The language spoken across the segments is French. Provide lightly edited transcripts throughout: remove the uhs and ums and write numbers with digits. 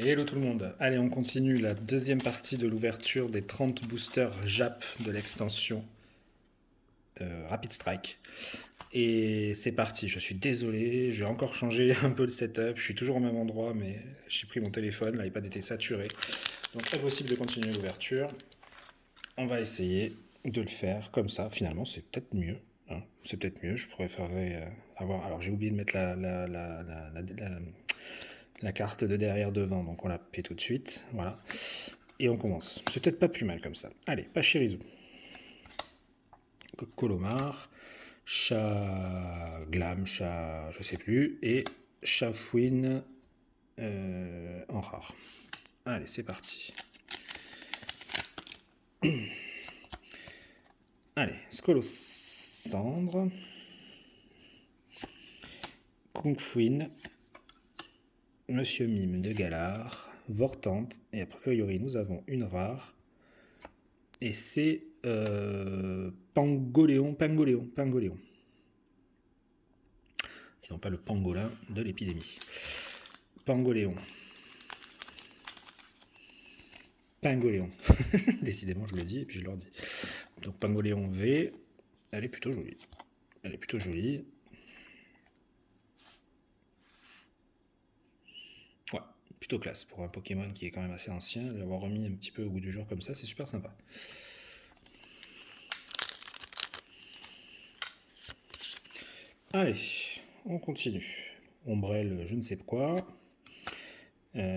Hello tout le monde. Allez, on continue la deuxième partie de l'ouverture des 30 boosters JAP de l'extension Rapid Strike. Et c'est parti, je suis désolé, j'ai encore changé un peu le setup, je suis toujours au même endroit, mais j'ai pris mon téléphone, l'iPad était saturé. Donc impossible de continuer l'ouverture. On va essayer de le faire comme ça, finalement c'est peut-être mieux. Hein. C'est peut-être mieux, je préférerais avoir... Alors j'ai oublié de mettre la carte de derrière devant, donc on la fait tout de suite, voilà. Et on commence. C'est peut-être pas plus mal comme ça. Allez, Pachirisu. Colomar, chat Glam, chat je sais plus, et Chafouine en rare. Allez, c'est parti. Allez, Scolosandre, Kungfuin, Monsieur Mime de Galard, Vortante, et a priori nous avons une rare, et c'est Pangoléon. Et non pas le pangolin de l'épidémie. Pangoléon. Décidément, je le dis et puis je leur dis. Donc Pangoléon V, elle est plutôt jolie. Ouais, plutôt classe pour un Pokémon qui est quand même assez ancien. L'avoir remis un petit peu au goût du jour comme ça, c'est super sympa. Allez, on continue. Ombrelle, je ne sais quoi.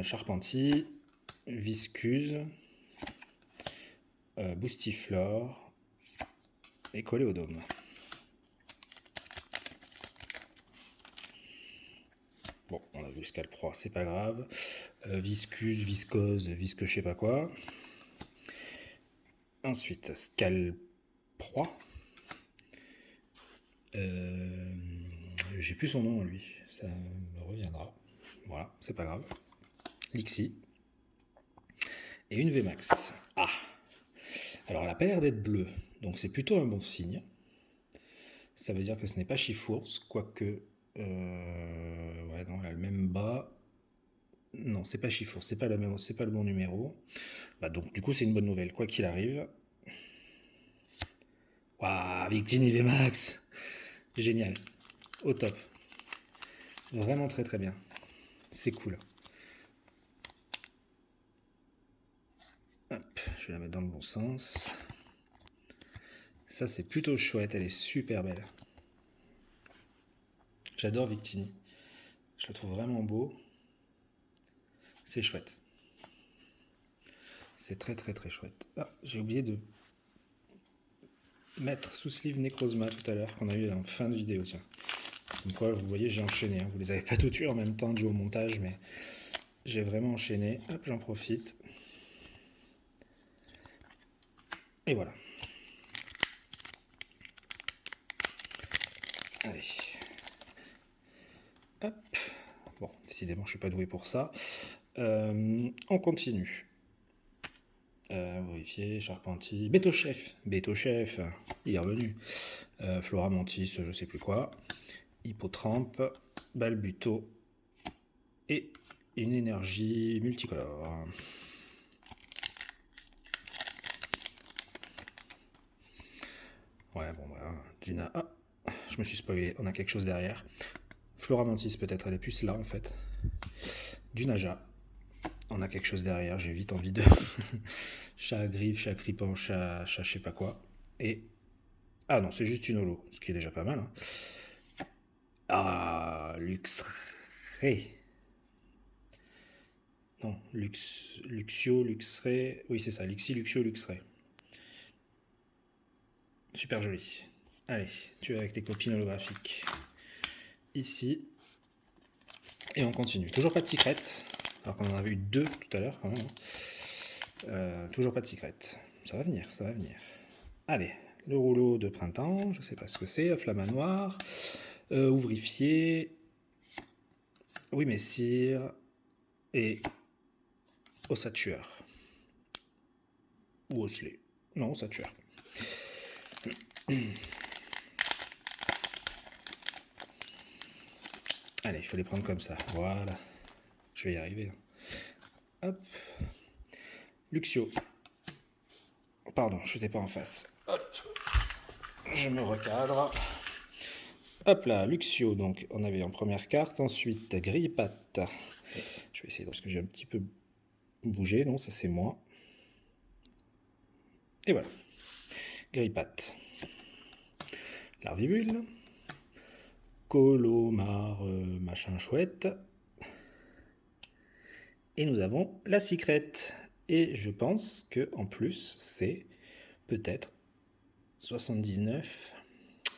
Charpentier, Viscuse, Boostiflore et Coléodome. Bon, on a vu le Scalproie, c'est pas grave. Viscuse, Viscose, Visque je sais pas quoi. Ensuite, Scalproie. J'ai plus son nom, lui. Ça me reviendra. Voilà, c'est pas grave. Lixie. Et une VMAX. Ah! Alors, elle n'a pas l'air d'être bleue, donc c'est plutôt un bon signe. Ça veut dire que ce n'est pas Chifours, quoique... ouais, non, elle a le même bas. Non, c'est pas Chifours, c'est pas le bon numéro. Bah, donc, du coup, c'est une bonne nouvelle, quoi qu'il arrive. Waouh, Victini VMAX! Génial. Au top. Vraiment très très bien. C'est cool. Hop, je vais la mettre dans le bon sens. Ça, c'est plutôt chouette. Elle est super belle. J'adore Victini. Je le trouve vraiment beau. C'est chouette. C'est très très très chouette. Ah, j'ai oublié de mettre sous sleeve Necrozma tout à l'heure qu'on a eu en fin de vidéo. Tiens. Comme quoi, vous voyez, j'ai enchaîné. Hein. Vous les avez pas tout tués en même temps dû au montage, mais j'ai vraiment enchaîné. Hop, j'en profite. Et voilà. Allez. Hop. Bon, décidément, je suis pas doué pour ça. On continue. Vérifier, Charpentier, Bétochef, il est revenu. Floramantis, je sais plus quoi. Hippotrampe, Balbuto et une énergie multicolore. Ouais, bon, voilà. Duna. Ah, je me suis spoilé, on a quelque chose derrière. Floramantis, peut-être, elle est plus là en fait. Dunaja. On a quelque chose derrière, j'ai vite envie de. Chat à griffe, chat crippant, chat je sais pas quoi. Et. Ah non, c'est juste une holo, ce qui est déjà pas mal. Hein. Ah, Luxray. Non, Luxio, Luxray. Oui, c'est ça, Lixi, Luxio, Luxray. Super joli. Allez, tu es avec tes copines holographiques. Ici. Et on continue. Toujours pas de secret. Alors qu'on en avait eu 2 tout à l'heure quand même. Toujours pas de secret. Ça va venir, ça va venir. Allez, le rouleau de printemps, je sais pas ce que c'est. Flamanoir. Ouvrifié. Oui, messire. Et osatueur. Ou osselet. Non, osatueur. Allez, il faut les prendre comme ça. Voilà. Je vais y arriver. Hop. Luxio. Pardon, je n'étais pas en face. Hop. Je me recadre. Hop là, Luxio, donc on avait en première carte. Ensuite, Grille-Patte. Je vais essayer, parce que j'ai un petit peu bougé. Non, ça c'est moi. Et voilà. Grille-Patte. Larvibule. Colomar, machin chouette. Et nous avons la Secrète. Et je pense que en plus, c'est peut-être 79.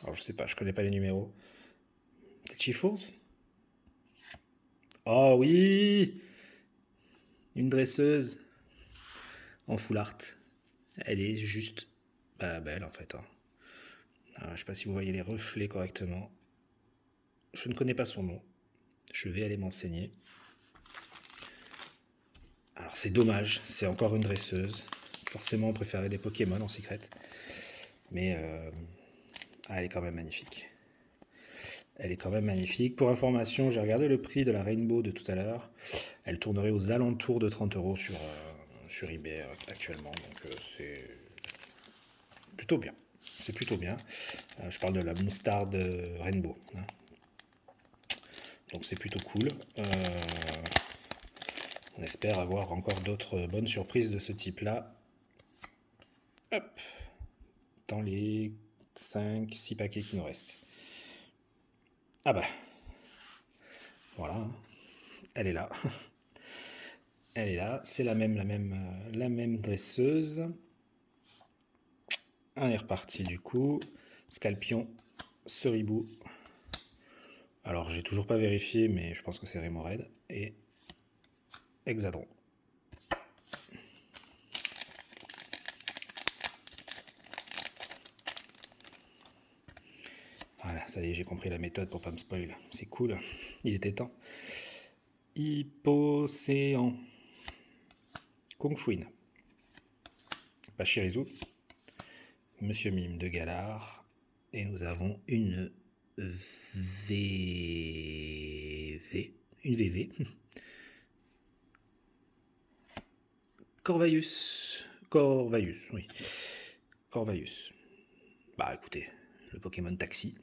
Alors je sais pas, je connais pas les numéros. Peut-être Chiffres. Oh oui, une dresseuse en full art. Elle est juste belle en fait. Hein. Alors, je sais pas si vous voyez les reflets correctement. Je ne connais pas son nom. Je vais aller m'enseigner. Alors c'est dommage, c'est encore une dresseuse. Forcément, on préférait des Pokémon en secret. Mais elle est quand même magnifique. Elle est quand même magnifique. Pour information, j'ai regardé le prix de la Rainbow de tout à l'heure. Elle tournerait aux alentours de 30 € sur eBay actuellement. Donc c'est plutôt bien. C'est plutôt bien. Je parle de la Mousstarde Rainbow. Hein. Donc c'est plutôt cool. On espère avoir encore d'autres bonnes surprises de ce type-là. Hop, dans les 5-6 paquets qui nous restent. Ah bah, voilà, hein. Elle est là. Elle est là, c'est la même dresseuse. On est reparti du coup. Scalpion, Ceribou. Alors j'ai toujours pas vérifié, mais je pense que c'est Rémoraid. Et Hexadron. Voilà, ça y est, j'ai compris la méthode pour pas me spoil. C'est cool, il était temps. Hypocéan. Kungfuin. Pachirisu. Monsieur Mime de Galard. Et nous avons une VV. Une VV. Corvaius. Corvaius, oui. Corvaius. Bah écoutez, le Pokémon Taxi.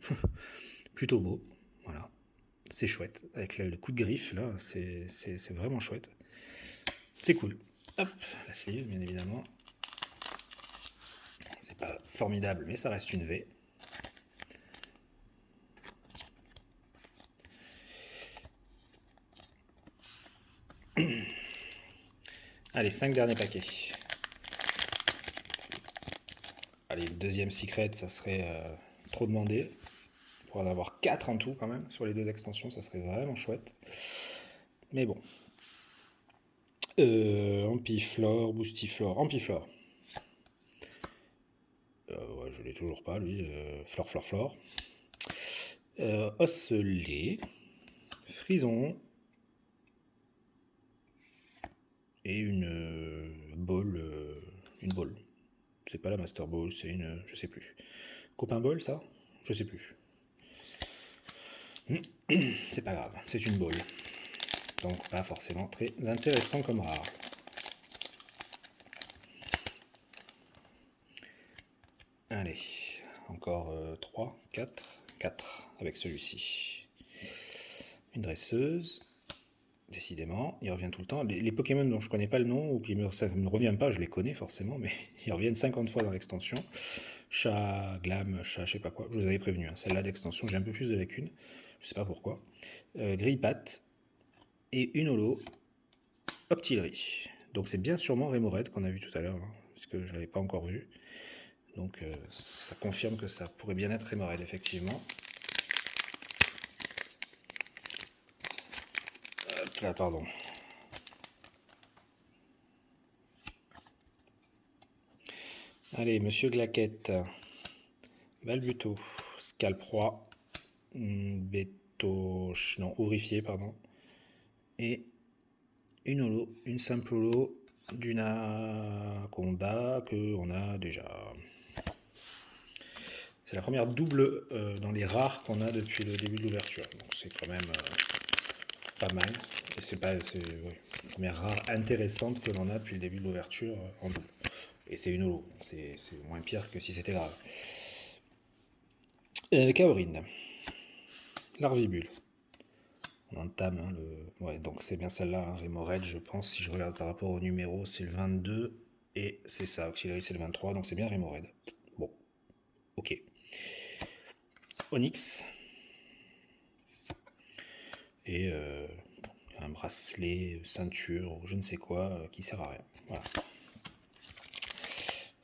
Plutôt beau. Voilà. C'est chouette. Avec le coup de griffe, là, c'est vraiment chouette. C'est cool. Hop, la sleeve, bien évidemment. C'est pas formidable, mais ça reste une V. Allez, 5 derniers paquets. Allez, le deuxième secret, ça serait trop demandé. Pour en avoir 4 en tout quand même, sur les 2 extensions, ça serait vraiment chouette. Mais bon. Ampiflore, Boostiflore, Ampiflore. Ouais, je l'ai toujours pas, lui. Flore. Osselet. Frison. Et une ball. Une ball. C'est pas la Master Ball, c'est une. Je sais plus. Copain Ball, ça? Je sais plus. C'est pas grave, c'est une ball. Donc pas forcément très intéressant comme rare. Allez, encore 3, 4 avec celui-ci. Une dresseuse. Décidément, il revient tout le temps. Les Pokémon dont je connais pas le nom, ou qui ça ne me revient pas, je les connais forcément, mais ils reviennent 50 fois dans l'extension. Chat, Glam, chat, je sais pas quoi. Je vous avais prévenu, hein, celle-là d'extension, j'ai un peu plus de lacunes. Je sais pas pourquoi. Grille-Patte et une holo Optilerie. Donc c'est bien sûrement Rémoraid qu'on a vu tout à l'heure, hein, parce que je l'avais pas encore vu. Donc ça confirme que ça pourrait bien être Rémoraid, effectivement. Hop là, pardon. Allez, Monsieur Glaquette, Balbuto, Scalproie, Bétoche, non, Ouvrifié, pardon, et une holo, une simple holo d'Unaconda qu'on a déjà. C'est la première double dans les rares qu'on a depuis le début de l'ouverture, donc c'est quand même pas mal. c'est pas la première rare intéressante que l'on a depuis le début de l'ouverture en double. Et c'est une holo, c'est moins pire que si c'était grave. Kaorin, Larvibule. On entame hein, le... Ouais, donc c'est bien celle-là, hein, Remoraid, je pense, si je regarde par rapport au numéro, c'est le 22, et c'est ça, Auxiliary c'est le 23, donc c'est bien Remoraid. Bon, ok. Onyx. Et un bracelet, ceinture, ou je ne sais quoi, qui sert à rien. Voilà.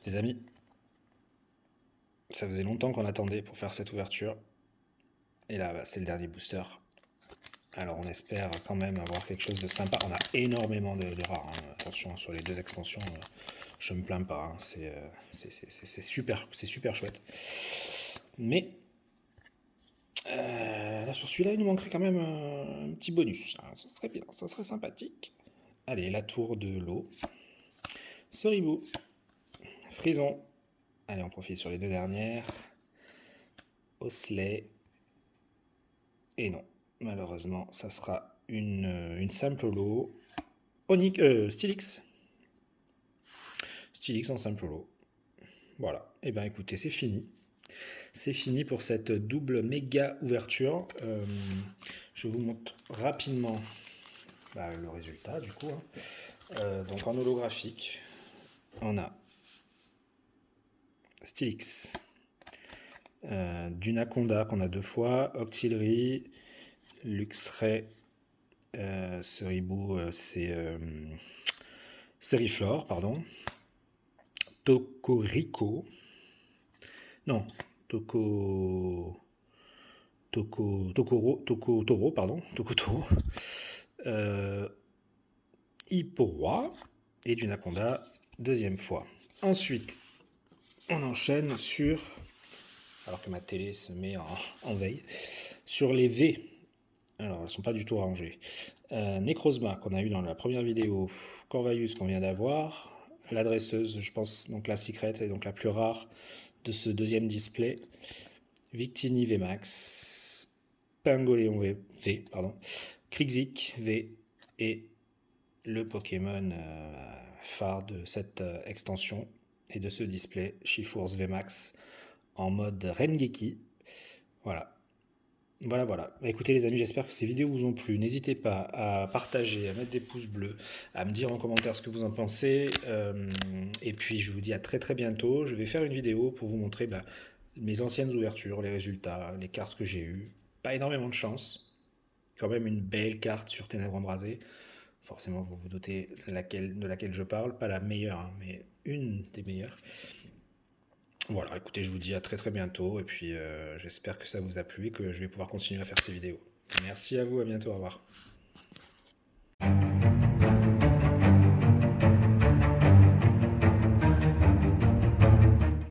Les amis, ça faisait longtemps qu'on attendait pour faire cette ouverture. Et là, bah, c'est le dernier booster. Alors on espère quand même avoir quelque chose de sympa. On a énormément de rares. Hein. Attention, sur les 2 extensions, je me plains pas. Hein. C'est super chouette. Mais là, sur celui-là, il nous manquerait quand même un petit bonus. Alors, ça serait bien, ça serait sympathique. Allez, la tour de l'eau. Soribou. Frison. Allez, on profite sur les 2 dernières. Osley. Et non, malheureusement, ça sera une simple holo. Onyx, Stylix. Stylix en simple holo. Voilà. Et ben écoutez, c'est fini. C'est fini pour cette double méga ouverture. Je vous montre rapidement le résultat du coup. Hein. Donc en holographique, on a Stylix, Dunaconda qu'on a 2 fois, Octillery, Luxray, Seribou, c'est Seriflore, pardon, Tokorico, non, Tokotoro, pardon, Tokotoro, Hipporoi et Dunaconda, 2e fois. Ensuite, on enchaîne sur, alors que ma télé se met en veille, sur les V. Alors, elles ne sont pas du tout rangées. Necrozma, qu'on a eu dans la première vidéo. Corvalius, qu'on vient d'avoir. L'adresseuse, je pense, donc la secrète et donc la plus rare de ce 2e display. Victini VMAX. Pingoléon V, pardon. Krixik V. Et le Pokémon phare de cette extension et de ce display, Shiforce VMAX, en mode Rengeki. Voilà. Voilà. Écoutez les amis, j'espère que ces vidéos vous ont plu. N'hésitez pas à partager, à mettre des pouces bleus, à me dire en commentaire ce que vous en pensez. Et puis je vous dis à très bientôt. Je vais faire une vidéo pour vous montrer mes anciennes ouvertures, les résultats, les cartes que j'ai eues. Pas énormément de chance. Quand même une belle carte sur Ténèbres Embrasées. Forcément, vous vous doutez de laquelle je parle. Pas la meilleure, hein, mais une des meilleures. Voilà, écoutez, je vous dis à très bientôt. Et puis, j'espère que ça vous a plu et que je vais pouvoir continuer à faire ces vidéos. Merci à vous, à bientôt, au revoir.